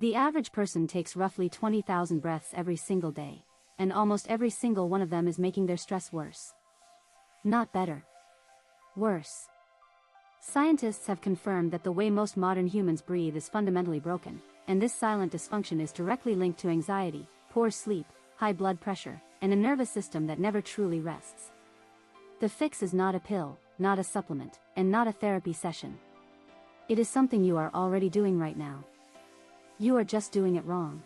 The average person takes roughly 20,000 breaths every single day, and almost every single one of them is making their stress worse. Not better. Worse. Scientists have confirmed that the way most modern humans breathe is fundamentally broken, and this silent dysfunction is directly linked to anxiety, poor sleep, high blood pressure, and a nervous system that never truly rests. The fix is not a pill, not a supplement, and not a therapy session. It is something you are already doing right now. You are just doing it wrong.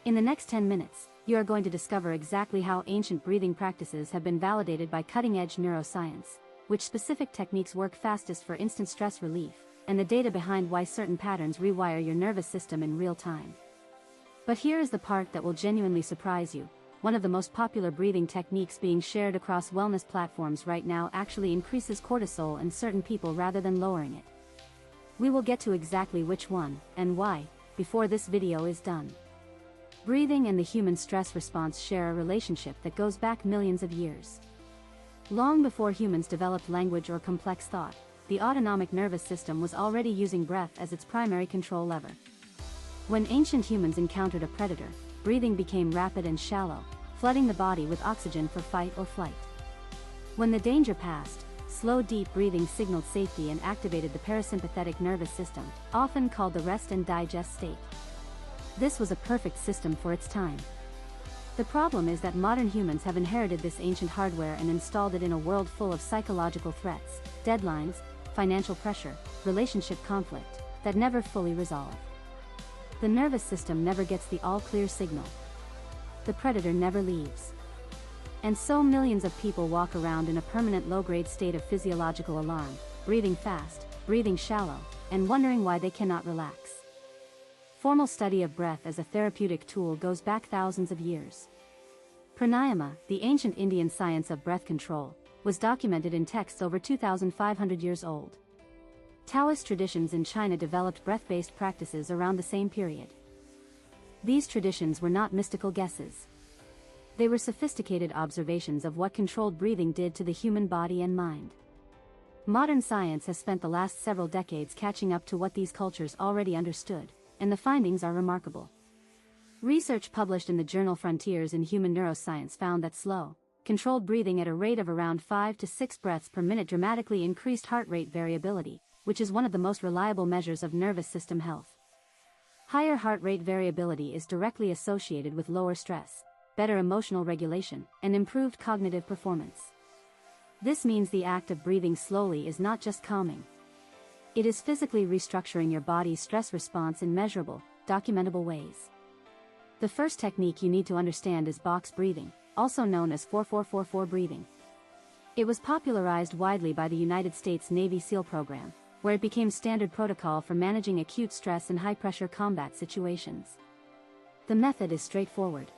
In the next 10 minutes, you are going to discover exactly how ancient breathing practices have been validated by cutting-edge neuroscience, which specific techniques work fastest for instant stress relief, and the data behind why certain patterns rewire your nervous system in real time. But here is the part that will genuinely surprise you. One of the most popular breathing techniques being shared across wellness platforms right now actually increases cortisol in certain people rather than lowering it. We will get to exactly which one, and why, before this video is done. Breathing and the human stress response share a relationship that goes back millions of years. Long before humans developed language or complex thought, the autonomic nervous system was already using breath as its primary control lever. When ancient humans encountered a predator, breathing became rapid and shallow, flooding the body with oxygen for fight or flight. When the danger passed, slow deep breathing signaled safety and activated the parasympathetic nervous system, often called the rest and digest state. This was a perfect system for its time. The problem is that modern humans have inherited this ancient hardware and installed it in a world full of psychological threats, deadlines, financial pressure, relationship conflict, that never fully resolve. The nervous system never gets the all-clear signal. The predator never leaves. And so millions of people walk around in a permanent low-grade state of physiological alarm, breathing fast, breathing shallow, and wondering why they cannot relax. Formal study of breath as a therapeutic tool goes back thousands of years. Pranayama, the ancient Indian science of breath control, was documented in texts over 2,500 years old. Taoist traditions in China developed breath-based practices around the same period. These traditions were not mystical guesses. They were sophisticated observations of what controlled breathing did to the human body and mind. Modern science has spent the last several decades catching up to what these cultures already understood, and the findings are remarkable. Research published in the journal Frontiers in Human Neuroscience found that slow, controlled breathing at a rate of around 5 to 6 breaths per minute dramatically increased heart rate variability, which is one of the most reliable measures of nervous system health. Higher heart rate variability is directly associated with lower stress, better emotional regulation, and improved cognitive performance. This means the act of breathing slowly is not just calming. It is physically restructuring your body's stress response in measurable, documentable ways. The first technique you need to understand is box breathing, also known as 4-4-4-4 breathing. It was popularized widely by the United States Navy SEAL program, where it became standard protocol for managing acute stress in high-pressure combat situations. The method is straightforward.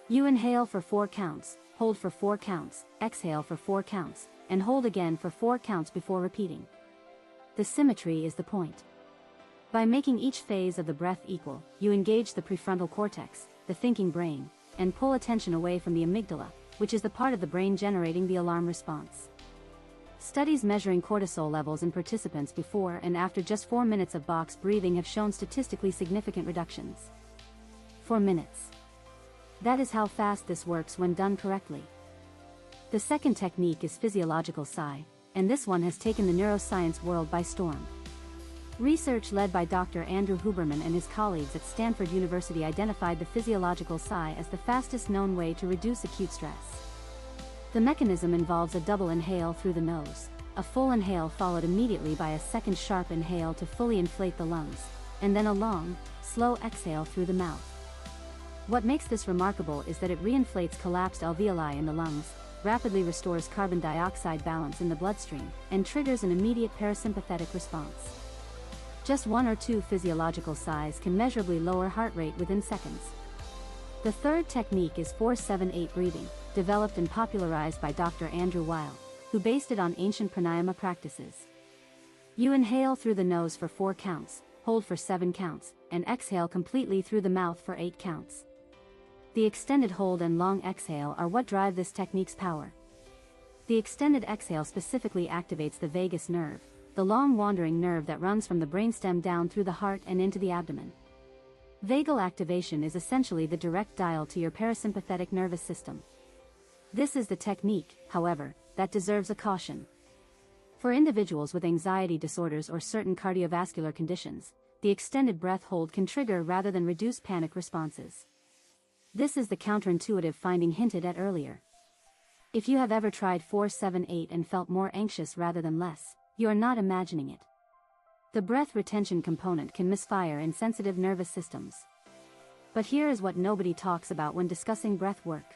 You inhale for 4 counts, hold for 4 counts, exhale for 4 counts, and hold again for 4 counts before repeating. The symmetry is the point. By making each phase of the breath equal, you engage the prefrontal cortex, the thinking brain, and pull attention away from the amygdala, which is the part of the brain generating the alarm response. Studies measuring cortisol levels in participants before and after just 4 minutes of box breathing have shown statistically significant reductions. 4 minutes. That is how fast this works when done correctly. The second technique is physiological sigh, and this one has taken the neuroscience world by storm. Research led by Dr. Andrew Huberman and his colleagues at Stanford University identified the physiological sigh as the fastest known way to reduce acute stress. The mechanism involves a double inhale through the nose, a full inhale followed immediately by a second sharp inhale to fully inflate the lungs, and then a long, slow exhale through the mouth. What makes this remarkable is that it reinflates collapsed alveoli in the lungs, rapidly restores carbon dioxide balance in the bloodstream, and triggers an immediate parasympathetic response. Just 1 or 2 physiological sighs can measurably lower heart rate within seconds. The third technique is 4-7-8 breathing, developed and popularized by Dr. Andrew Weil, who based it on ancient pranayama practices. You inhale through the nose for 4 counts, hold for 7 counts, and exhale completely through the mouth for 8 counts. The extended hold and long exhale are what drive this technique's power. The extended exhale specifically activates the vagus nerve, the long wandering nerve that runs from the brainstem down through the heart and into the abdomen. Vagal activation is essentially the direct dial to your parasympathetic nervous system. This is the technique, however, that deserves a caution. For individuals with anxiety disorders or certain cardiovascular conditions, the extended breath hold can trigger rather than reduce panic responses. This is the counterintuitive finding hinted at earlier. If you have ever tried 4-7-8 and felt more anxious rather than less, you are not imagining it. The breath retention component can misfire in sensitive nervous systems. But here is what nobody talks about when discussing breath work.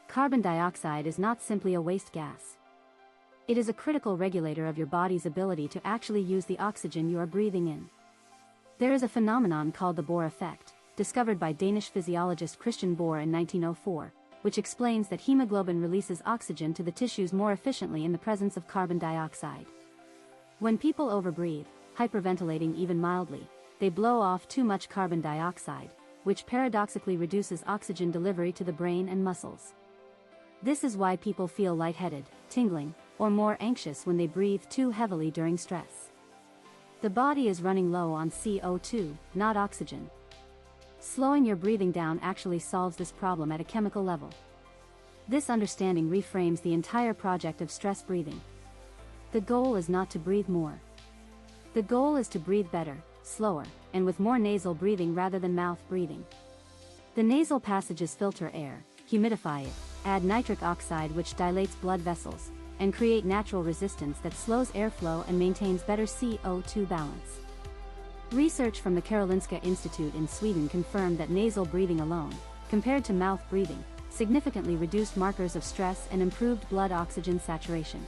Carbon dioxide is not simply a waste gas. It is a critical regulator of your body's ability to actually use the oxygen you are breathing in. There is a phenomenon called the Bohr effect, discovered by Danish physiologist Christian Bohr in 1904, which explains that hemoglobin releases oxygen to the tissues more efficiently in the presence of carbon dioxide. When people overbreathe, hyperventilating even mildly, they blow off too much carbon dioxide, which paradoxically reduces oxygen delivery to the brain and muscles. This is why people feel lightheaded, tingling, or more anxious when they breathe too heavily during stress. The body is running low on CO2, not oxygen. Slowing your breathing down actually solves this problem at a chemical level. This understanding reframes the entire project of stress breathing. The goal is not to breathe more. The goal is to breathe better, slower, and with more nasal breathing rather than mouth breathing. The nasal passages filter air, humidify it, add nitric oxide which dilates blood vessels, and create natural resistance that slows airflow and maintains better CO2 balance. Research from the Karolinska Institute in Sweden confirmed that nasal breathing alone, compared to mouth breathing, significantly reduced markers of stress and improved blood oxygen saturation.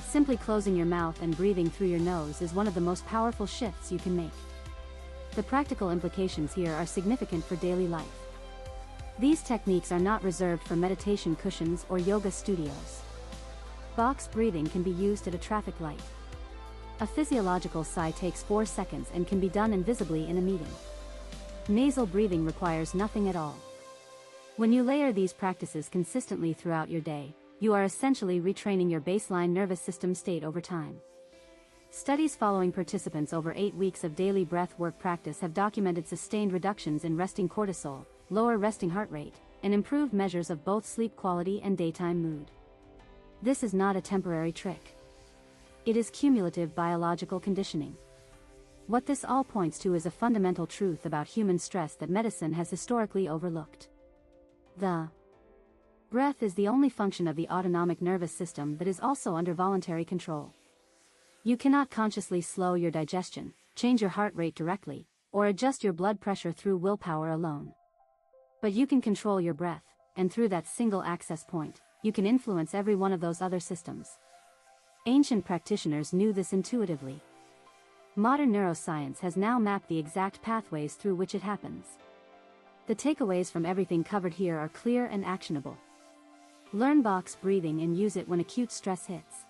Simply closing your mouth and breathing through your nose is one of the most powerful shifts you can make. The practical implications here are significant for daily life. These techniques are not reserved for meditation cushions or yoga studios. Box breathing can be used at a traffic light. A physiological sigh takes 4 seconds and can be done invisibly in a meeting. Nasal breathing requires nothing at all. When you layer these practices consistently throughout your day, you are essentially retraining your baseline nervous system state over time. Studies following participants over 8 weeks of daily breath work practice have documented sustained reductions in resting cortisol, lower resting heart rate, and improved measures of both sleep quality and daytime mood. This is not a temporary trick. It is cumulative biological conditioning. What this all points to is a fundamental truth about human stress that medicine has historically overlooked. The breath is the only function of the autonomic nervous system that is also under voluntary control. You cannot consciously slow your digestion, change your heart rate directly, or adjust your blood pressure through willpower alone. But you can control your breath, and through that single access point, you can influence every one of those other systems. Ancient practitioners knew this intuitively. Modern neuroscience has now mapped the exact pathways through which it happens. The takeaways from everything covered here are clear and actionable. Learn box breathing and use it when acute stress hits.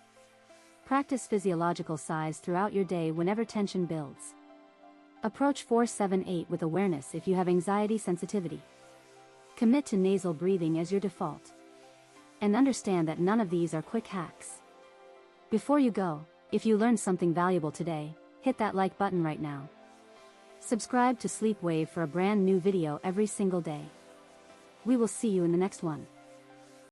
Practice physiological sighs throughout your day whenever tension builds. Approach 4-7-8 with awareness if you have anxiety sensitivity. Commit to nasal breathing as your default. And understand that none of these are quick hacks. Before you go, if you learned something valuable today, hit that like button right now. Subscribe to Sleep Wave for a brand new video every single day. We will see you in the next one.